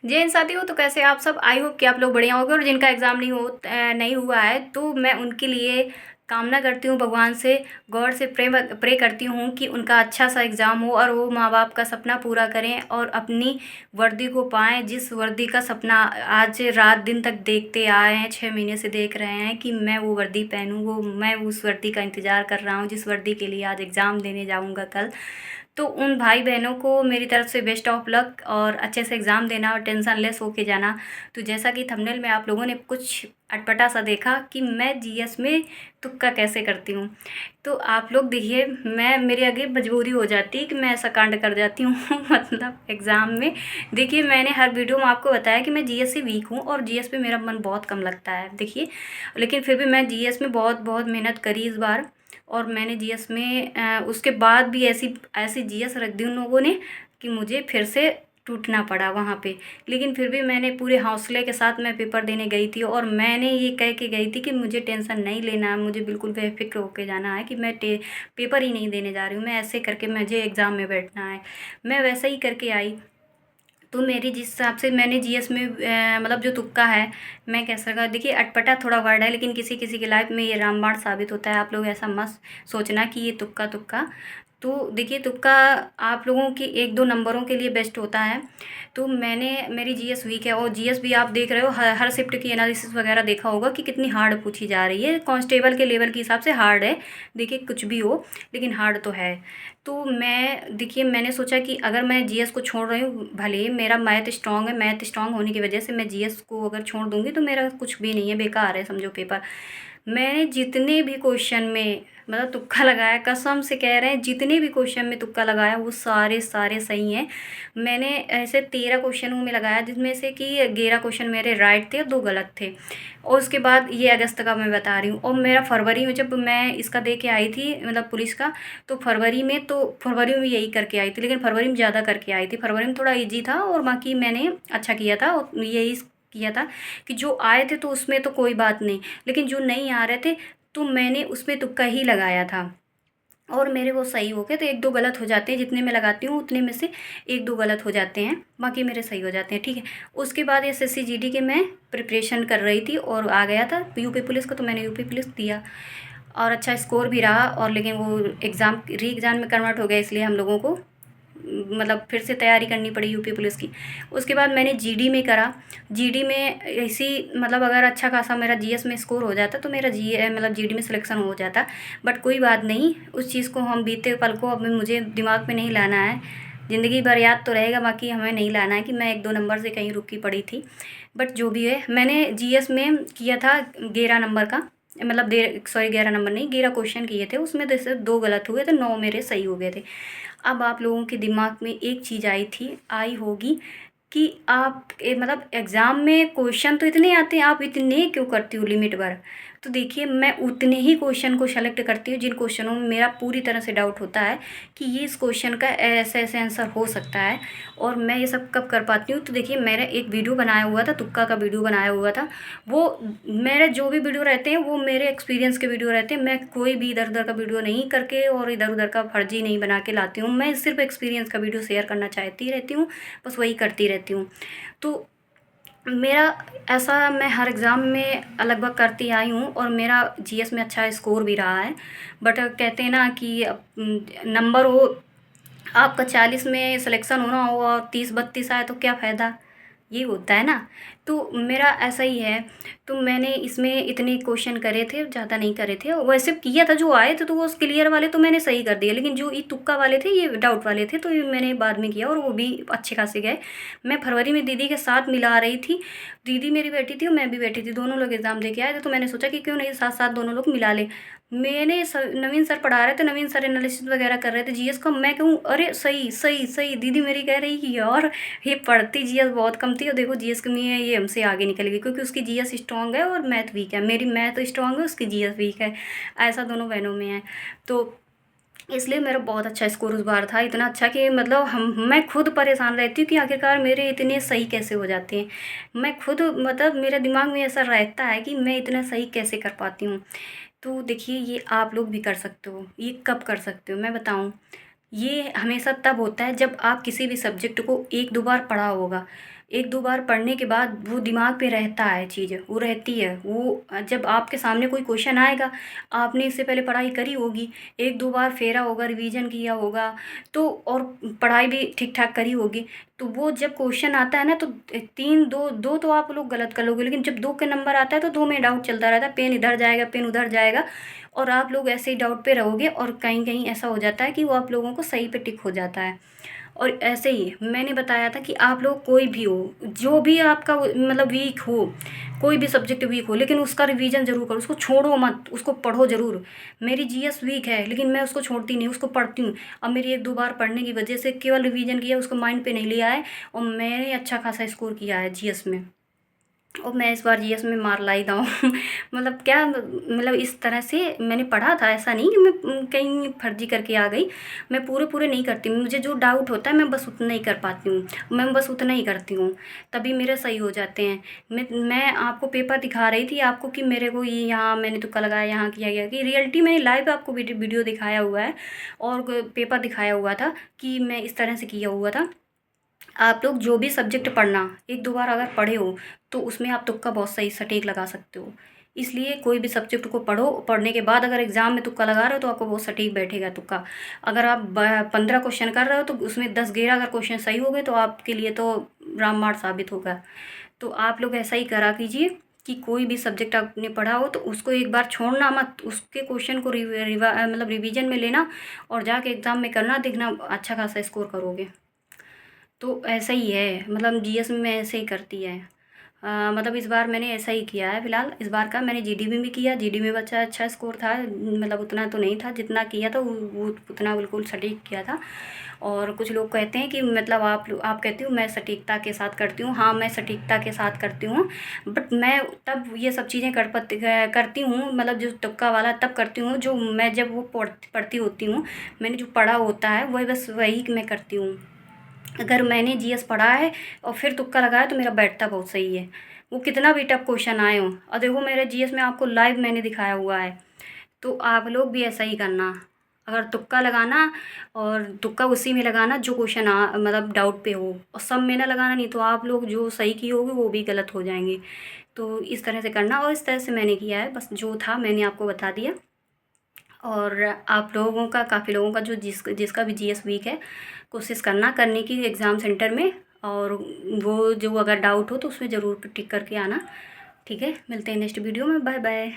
जय हिंद साथियों। तो कैसे आप सब? आई होप कि आप लोग बढ़िया होंगे। और जिनका एग्ज़ाम नहीं हुआ है तो मैं उनके लिए कामना करती हूँ, भगवान से गॉड से प्रे करती हूँ कि उनका अच्छा सा एग्ज़ाम हो और वो माँ बाप का सपना पूरा करें और अपनी वर्दी को पाएँ, जिस वर्दी का सपना आज रात दिन तक देखते आए हैं, 6 महीने से देख रहे हैं कि मैं वो वर्दी पहनूँ। वो मैं उस वर्दी का इंतज़ार कर रहा हूँ जिस वर्दी के लिए आज एग्ज़ाम देने जाऊँगा कल। तो उन भाई बहनों को मेरी तरफ से बेस्ट ऑफ लक और अच्छे से एग्ज़ाम देना और टेंशन लेस होके जाना। तो जैसा कि थंबनेल में आप लोगों ने कुछ अटपटा सा देखा कि मैं जीएस में तुक्का कैसे करती हूँ, तो आप लोग देखिए, मैं मेरे आगे मजबूरी हो जाती है कि मैं ऐसा कांड कर जाती हूँ मतलब एग्ज़ाम में। देखिए, मैंने हर वीडियो में आपको बताया कि मैं जीएस से वीक हूँ और जीएस पे मेरा मन बहुत कम लगता है। देखिए, लेकिन फिर भी मैं जीएस में बहुत बहुत मेहनत करी इस बार। और मैंने जीएस में उसके बाद भी ऐसी ऐसी जीएस रख दी उन लोगों ने कि मुझे फिर से टूटना पड़ा वहाँ पे। लेकिन फिर भी मैंने पूरे हौसले के साथ मैं पेपर देने गई थी और मैंने ये कह के गई थी कि मुझे टेंशन नहीं लेना है, मुझे बिल्कुल बेफिक्र होके जाना है कि मैं पेपर ही नहीं देने जा रही हूँ, मैं ऐसे करके मुझे एग्ज़ाम में बैठना है। मैं वैसा ही करके आई। तो मेरी जिस हिसाब से मैंने जीएस में मतलब जो तुक्का है, मैं कह सका, देखिए अटपटा थोड़ा वर्ड है लेकिन किसी किसी की लाइफ में ये रामबाण साबित होता है। आप लोग ऐसा मत सोचना कि ये तुक्का तुक्का। तो देखिए, तुक्का आप लोगों के 1-2 नंबरों के लिए बेस्ट होता है। तो मेरी जीएस वीक है और जीएस भी आप देख रहे हो, हर शिफ्ट की एनालिसिस वगैरह देखा होगा कि कितनी हार्ड पूछी जा रही है। कांस्टेबल के लेवल के हिसाब से हार्ड है। देखिए, कुछ भी हो लेकिन हार्ड तो है। तो देखिए, मैंने सोचा कि अगर मैं जीएस को छोड़ रही हूँ, भले ही मेरा मैथ स्ट्रॉन्ग है, मैथ स्ट्रॉन्ग होने की वजह से मैं जीएस को अगर छोड़ दूँगी तो मेरा कुछ भी नहीं है, बेकार है समझो पेपर। मैंने जितने भी क्वेश्चन में मतलब तुक्का लगाया, कसम से कह रहे हैं, जितने भी क्वेश्चन में तुक्का लगाया वो सारे सारे सही हैं। मैंने ऐसे 13 क्वेश्चनों में लगाया जिसमें से कि 11 क्वेश्चन मेरे राइट थे और 2 गलत थे। और उसके बाद ये अगस्त का मैं बता रही हूँ, और मेरा फरवरी में जब मैं इसका दे के आई थी मतलब पुलिस का, तो फरवरी में यही करके आई थी, लेकिन फरवरी में ज़्यादा करके आई थी। फरवरी में थोड़ा ईजी था और बाकी मैंने अच्छा किया था और यही किया था कि जो आए थे तो उसमें तो कोई बात नहीं, लेकिन जो नहीं आ रहे थे तो मैंने उसमें तुक्का ही लगाया था और मेरे वो सही हो गए। तो 1-2 गलत हो जाते हैं, जितने मैं लगाती हूँ उतने में से 1-2 गलत हो जाते हैं, बाकी मेरे सही हो जाते हैं, ठीक है। उसके बाद एसएससी जीडी के मैं प्रिपरेशन कर रही थी और आ गया था यूपी पुलिस का, तो मैंने यूपी पुलिस दिया और अच्छा स्कोर भी रहा। और लेकिन वो एग्ज़ाम री एग्ज़ाम में कन्वर्ट हो गया, इसलिए हम लोगों को मतलब फिर से तैयारी करनी पड़ी यूपी पुलिस की। उसके बाद मैंने जीडी में करा। जीडी में ऐसी मतलब अगर अच्छा खासा मेरा जीएस में स्कोर हो जाता तो मेरा मतलब जीडी में सिलेक्शन हो जाता। बट कोई बात नहीं, उस चीज़ को हम बीते पल को अब मुझे दिमाग में नहीं लाना है। ज़िंदगी भर याद तो रहेगा, बाकी हमें नहीं लाना है कि मैं 1-2 नंबर से कहीं रुकी पड़ी थी। बट जो भी है, मैंने जीएस में किया था 11 नंबर का, मतलब 11 नंबर नहीं, 11 क्वेश्चन किए थे, उसमें जैसे 2 गलत हुए थे, 9 मेरे सही हो गए थे। अब आप लोगों के दिमाग में एक चीज़ आई होगी कि आप मतलब एग्ज़ाम में क्वेश्चन तो इतने आते हैं, आप इतने क्यों करती हो लिमिट भर? तो देखिए, मैं उतने ही क्वेश्चन को सेलेक्ट करती हूँ जिन क्वेश्चनों में मेरा पूरी तरह से डाउट होता है कि ये इस क्वेश्चन का ऐसे ऐसे आंसर हो सकता है। और मैं ये सब कब कर पाती हूँ, तो देखिए, मैंने एक वीडियो बनाया हुआ था, तुक्का का वीडियो बनाया हुआ था। वो मेरे जो भी वीडियो रहते हैं वो मेरे एक्सपीरियंस के वीडियो रहते हैं। मैं कोई भी इधर उधर का वीडियो नहीं करके और इधर उधर का फर्जी नहीं बना के लाती हूँ। मैं सिर्फ एक्सपीरियंस का वीडियो शेयर करना चाहती रहती हूँ, बस वही करती रहती हूँ। तो मेरा ऐसा मैं हर एग्ज़ाम में लगभग करती आई हूँ और मेरा जीएस में अच्छा स्कोर भी रहा है। बट कहते हैं ना कि नंबर हो आपका 40 में सिलेक्शन होना हो और 30-32 आए तो क्या फ़ायदा, ये होता है ना। तो मेरा ऐसा ही है। तो मैंने इसमें इतने क्वेश्चन करे थे, ज़्यादा नहीं करे थे, वैसे किया था, जो आए थे तो वो क्लियर वाले तो मैंने सही कर दिए, लेकिन जो ये तुक्का वाले थे ये डाउट वाले थे, तो ये मैंने बाद में किया और वो भी अच्छे खासे गए। मैं फरवरी में दीदी के साथ मिला रही थी, दीदी मेरी बैठी थी और मैं भी बैठी थी, दोनों लोग एग्ज़ाम दे के आए थे, तो मैंने सोचा कि क्यों नहीं साथ साथ दोनों लोग मिला ले। नवीन सर पढ़ा रहे थे, नवीन सर एनालिसिस वगैरह कर रहे थे जीएस का। मैं कहूँ अरे सही सही सही, दीदी मेरी कह रही कि यार ये पढ़ती जीएस बहुत कम थी और देखो जीएस में ये हमसे आगे निकल गई, क्योंकि उसकी जीएस स्ट्रांग है और मैथ वीक है, मेरी मैथ स्ट्रांग है, उसकी जीएस वीक है। ऐसा दोनों बहनों में है। तो इसलिए मेरा बहुत अच्छा स्कोर उस बार था, इतना अच्छा कि मतलब हम मैं खुद परेशान रहती हूँ कि आखिरकार मेरे इतने सही कैसे हो जाते हैं। मैं खुद मतलब मेरे दिमाग में ऐसा रहता है कि मैं इतना सही कैसे कर पाती हूँ। तो देखिए, ये आप लोग भी कर सकते हो। ये कब कर सकते हो मैं बताऊँ? ये हमेशा तब होता है जब आप किसी भी सब्जेक्ट को 1-2 बार पढ़ा होगा। एक दो बार पढ़ने के बाद वो दिमाग पे रहता है चीज़, वो रहती है। वो जब आपके सामने कोई क्वेश्चन आएगा, आपने इससे पहले पढ़ाई करी होगी, एक दो बार फेरा होगा, रिवीजन किया होगा, तो और पढ़ाई भी ठीक ठाक करी होगी, तो वो जब क्वेश्चन आता है ना, तो तीन दो दो तो आप लोग गलत कर लोगे, लेकिन जब दो के नंबर आता है तो दो में डाउट चलता रहता है, पेन इधर जाएगा, पेन उधर जाएगा, और आप लोग ऐसे ही डाउट पे रहोगे, और कहीं कहीं ऐसा हो जाता है कि वो आप लोगों को सही पे टिक हो जाता है। और ऐसे ही मैंने बताया था कि आप लोग कोई भी हो, जो भी आपका मतलब वीक हो, कोई भी सब्जेक्ट वीक हो, लेकिन उसका रिवीजन ज़रूर करो, उसको छोड़ो मत, उसको पढ़ो ज़रूर। मेरी जीएस वीक है, लेकिन मैं उसको छोड़ती नहीं, उसको पढ़ती हूँ। अब मेरी एक दो बार पढ़ने की वजह से केवल रिवीजन किया, उसको माइंड पे नहीं लिया है, और मैंने अच्छा खासा स्कोर किया है जीएस में। और मैं इस बार जीएस में मार लाई था मतलब क्या, मतलब इस तरह से मैंने पढ़ा था, ऐसा नहीं कि मैं कहीं फर्जी करके आ गई। मैं पूरे पूरे नहीं करती, मुझे जो डाउट होता है मैं बस उतना ही कर पाती हूँ, मैं बस उतना ही करती हूँ, तभी मेरे सही हो जाते हैं। मैं आपको पेपर दिखा रही थी आपको कि मेरे को ये यहाँ मैंने तुक्का लगाया, यहाँ किया गया, कि रियलिटी मैंने लाइव आपको वीडियो दिखाया हुआ है, और पेपर दिखाया हुआ था कि मैं इस तरह से किया हुआ था। आप लोग जो भी सब्जेक्ट पढ़ना, एक दो बार अगर पढ़े हो तो उसमें आप तुक्का बहुत सही सटीक लगा सकते हो। इसलिए कोई भी सब्जेक्ट को पढ़ो, पढ़ने के बाद अगर एग्ज़ाम में तुक्का लगा रहे हो तो आपको बहुत सटीक बैठेगा तुक्का। अगर आप 15 क्वेश्चन कर रहे हो तो उसमें 10-11 अगर क्वेश्चन सही हो गए तो आपके लिए तो रामबाण साबित होगा। तो आप लोग ऐसा ही करा कीजिए कि कोई भी सब्जेक्ट आपने पढ़ा हो तो उसको एक बार छोड़ना मत, उसके क्वेश्चन को मतलब रिवीजन में लेना, और जाके एग्ज़ाम में करना, देखना अच्छा खासा स्कोर करोगे। तो ऐसा ही है, मतलब जीएस में मैं ऐसे ही करती है। मतलब इस बार मैंने ऐसा ही किया है फ़िलहाल। इस बार का मैंने जीडी में भी किया, जीडी में बच्चा अच्छा स्कोर था, मतलब उतना तो नहीं था जितना किया था, वो उतना बिल्कुल सटीक किया था। और कुछ लोग कहते हैं कि मतलब आप कहती हो मैं सटीकता के साथ करती हूँ, हाँ मैं सटीकता के साथ करती हूँ, बट मैं तब ये सब चीज़ें करती हूँ, मतलब जो तुक्का वाला तब करती हूँ जो मैं जब वो पढ़ती होती हूँ, मैंने जो पढ़ा होता है वही, बस वही मैं करती हूँ। अगर मैंने जीएस पढ़ा है और फिर तुक्का लगाया तो मेरा बैठता बहुत सही है, वो कितना भी टफ क्वेश्चन आए हों। और देखो मेरे जीएस में आपको लाइव मैंने दिखाया हुआ है, तो आप लोग भी ऐसा ही करना। अगर तुक्का लगाना, और तुक्का उसी में लगाना जो क्वेश्चन मतलब डाउट पे हो, और सब में ना लगाना, नहीं तो आप लोग जो सही किए होगे वो भी गलत हो जाएंगे। तो इस तरह से करना, और इस तरह से मैंने किया है, बस जो था मैंने आपको बता दिया। और आप लोगों का, काफ़ी लोगों का जो जिसका भी जीएस वीक है, कोशिश करना करने की एग्ज़ाम सेंटर में, और वो जो अगर डाउट हो तो उसमें ज़रूर टिक करके आना। ठीक है, मिलते हैं नेक्स्ट वीडियो में, बाय बाय।